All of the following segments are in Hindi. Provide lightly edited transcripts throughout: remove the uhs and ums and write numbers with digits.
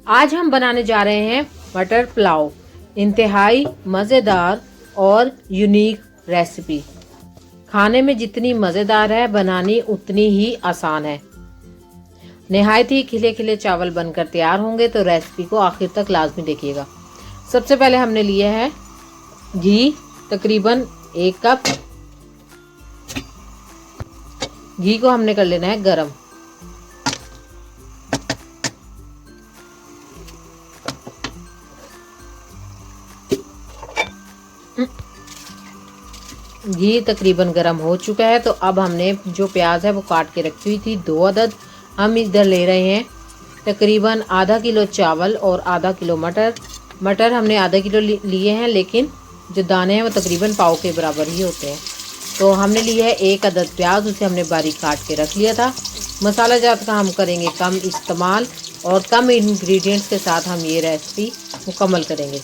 आज हम बनाने जा रहे हैं मटर पुलाव। इंतहाई मज़ेदार और यूनिक रेसिपी। खाने में जितनी मज़ेदार है, बनानी उतनी ही आसान है। नहायत ही खिले खिले चावल बनकर तैयार होंगे, तो रेसिपी को आखिर तक लाजमी देखिएगा। सबसे पहले हमने लिया है घी, तकरीबन 1 कप। घी को हमने कर लेना है गरम। घी तकरीबन गर्म हो चुका है, तो अब हमने जो प्याज है वो काट के रखी हुई थी 2 अदद, हम इधर ले रहे हैं। तकरीबन आधा किलो चावल और आधा किलो मटर। मटर हमने आधा किलो लिए हैं, लेकिन जो दाने हैं वो तकरीबन पाव के बराबर ही होते हैं। तो हमने लिया है 1 अदद प्याज, उसे हमने बारीक काट के रख लिया था। मसाला जात का हम करेंगे कम इस्तेमाल और कम इंग्रेडिएंट्स के साथ हम ये रेसिपी मुकम्मल करेंगे।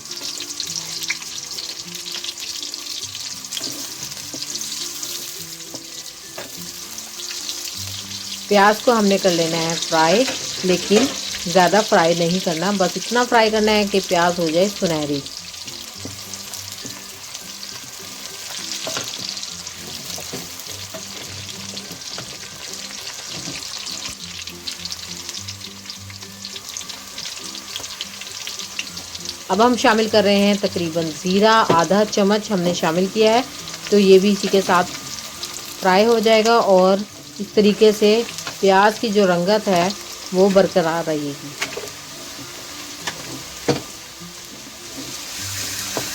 प्याज को हमने कर लेना है फ्राई, लेकिन ज़्यादा फ्राई नहीं करना, बस इतना फ्राई करना है कि प्याज हो जाए सुनहरी। अब हम शामिल कर रहे हैं तकरीबन ज़ीरा, आधा चम्मच हमने शामिल किया है, तो ये भी इसी के साथ फ्राई हो जाएगा और इस तरीके से प्याज की जो रंगत है वो बरकरार रहेगी।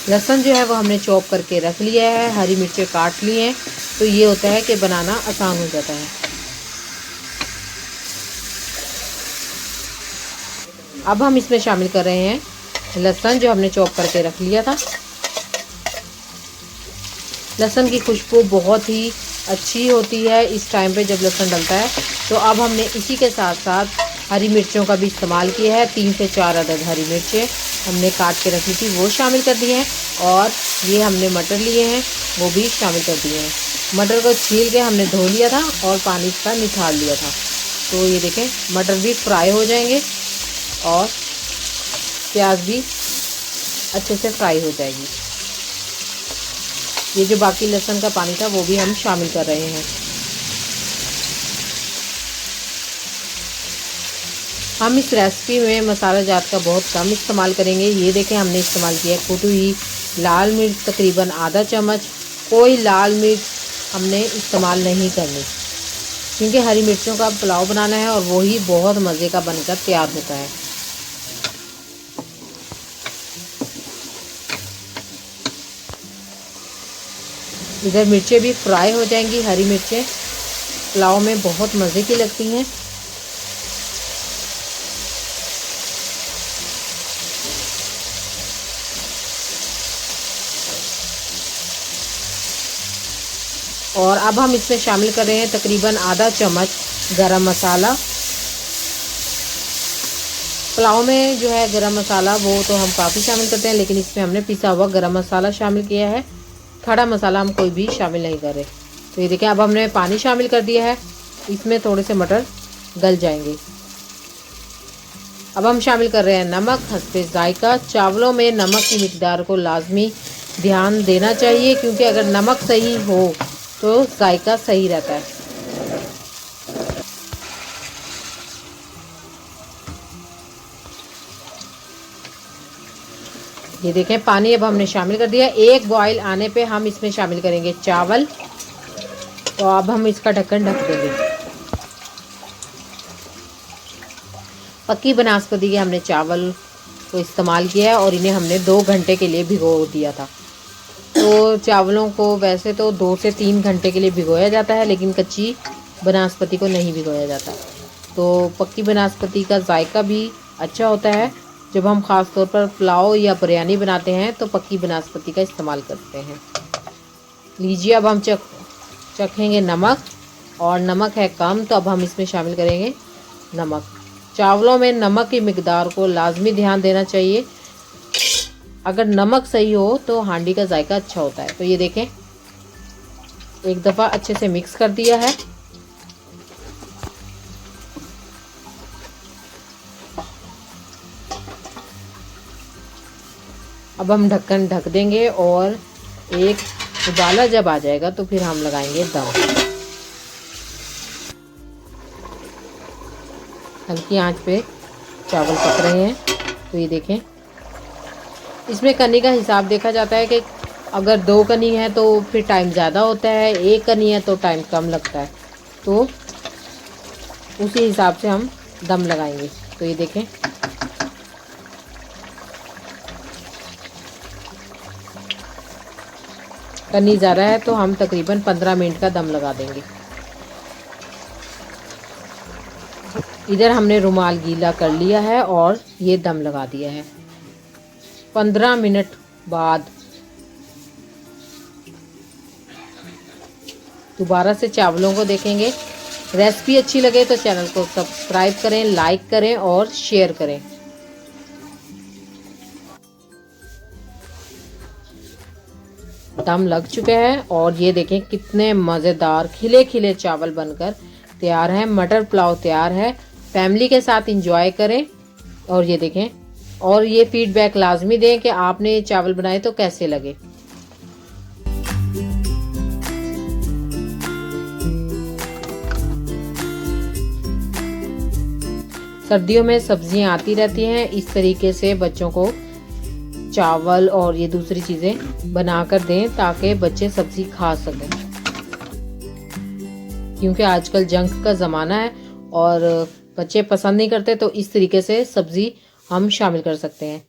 लहसुन जो है वो हमने चॉप करके रख लिया है, हरी मिर्चें काट ली हैं, तो ये होता है कि बनाना आसान हो जाता है। अब हम इसमें शामिल कर रहे हैं लहसुन जो हमने चॉप करके रख लिया था। लहसुन की खुशबू बहुत ही अच्छी होती है इस टाइम पे जब लहसुन डलता है। तो अब हमने इसी के साथ साथ हरी मिर्चों का भी इस्तेमाल किया है। 3 से 4 अदद हरी मिर्चें हमने काट के रखी थी, वो शामिल कर दी हैं। और ये हमने मटर लिए हैं, वो भी शामिल कर दिए हैं। मटर को छील के हमने धो लिया था और पानी इसका निथार लिया था। तो ये देखें, मटर भी फ्राई हो जाएंगे और प्याज भी अच्छे से फ्राई हो जाएगी। ये जो बाकी लहसुन का पानी था वो भी हम शामिल कर रहे हैं। हम इस रेसिपी में मसाला जात का बहुत कम इस्तेमाल करेंगे। ये देखें, हमने इस्तेमाल किया है कुटी हुई लाल मिर्च तकरीबन आधा चम्मच। कोई लाल मिर्च हमने इस्तेमाल नहीं करनी, क्योंकि हरी मिर्चों का पुलाव बनाना है और वही बहुत मज़े का बनकर तैयार होता है। इधर मिर्चें भी फ्राई हो जाएंगी। हरी मिर्चें पुलाव में बहुत मज़े की लगती हैं। और अब हम इसमें शामिल कर रहे हैं तकरीबन आधा चम्मच गरम मसाला। पुलाव में जो है गरम मसाला वो तो हम काफ़ी शामिल करते हैं, लेकिन इसमें हमने पिसा हुआ गरम मसाला शामिल किया है। खड़ा मसाला हम कोई भी शामिल नहीं कर रहे। तो ये देखिए, अब हमने पानी शामिल कर दिया है, इसमें थोड़े से मटर गल जाएंगे। अब हम शामिल कर रहे हैं नमक हस्बे जायका। चावलों में नमक की मिकदार को लाजमी ध्यान देना चाहिए, क्योंकि अगर नमक सही हो तो जायका सही रहता है। ये देखें, पानी अब हमने शामिल कर दिया। 1 बॉयल आने पे हम इसमें शामिल करेंगे चावल। तो अब हम इसका ढक्कन ढक देंगे। पक्की बनास्पति के हमने चावल को इस्तेमाल किया है और इन्हें हमने 2 घंटे के लिए भिगो दिया था। तो चावलों को वैसे तो 2 से 3 घंटे के लिए भिगोया जाता है, लेकिन कच्ची बनास्पति को नहीं भिगोया जाता। तो पक्की बनास्पति का जायका भी अच्छा होता है। जब हम ख़ास तौर पर पुलाव या बिरयानी बनाते हैं तो पक्की बनास्पति का इस्तेमाल करते हैं। लीजिए, अब हम चखेंगे नमक, और नमक है कम, तो अब हम इसमें शामिल करेंगे नमक। चावलों में नमक की मिकदार को लाजमी ध्यान देना चाहिए। अगर नमक सही हो तो हांडी का जायका अच्छा होता है। तो ये देखें, एक दफ़ा अच्छे से मिक्स कर दिया है। अब हम ढक्कन ढक देंगे और एक उबाला जब आ जाएगा तो फिर हम लगाएंगे दम। हल्की आंच पे चावल पक रहे हैं। तो ये देखें, इसमें कनी का हिसाब देखा जाता है कि अगर 2 कनी है तो फिर टाइम ज़्यादा होता है, 1 कनी है तो टाइम कम लगता है। तो उसी हिसाब से हम दम लगाएंगे। तो ये देखें, कनी ज़्यादा है तो हम तकरीबन 15 मिनट का दम लगा देंगे। इधर हमने रुमाल गीला कर लिया है और ये दम लगा दिया है। 15 मिनट बाद दोबारा से चावलों को देखेंगे। रेसिपी अच्छी लगे तो चैनल को सब्सक्राइब करें, लाइक करें और शेयर करें। दम लग चुके हैं और ये देखें कितने मज़ेदार खिले खिले चावल बनकर तैयार हैं। मटर पुलाव तैयार है। फैमिली के साथ एंजॉय करें। और ये देखें, और ये फीडबैक लाजमी दें कि आपने ये चावल बनाए तो कैसे लगे। सर्दियों में सब्जियां आती रहती हैं, इस तरीके से बच्चों को चावल और ये दूसरी चीज़ें बना कर दें ताकि बच्चे सब्जी खा सकें। क्योंकि आजकल जंक का ज़माना है और बच्चे पसंद नहीं करते, तो इस तरीके से सब्ज़ी हम शामिल कर सकते हैं।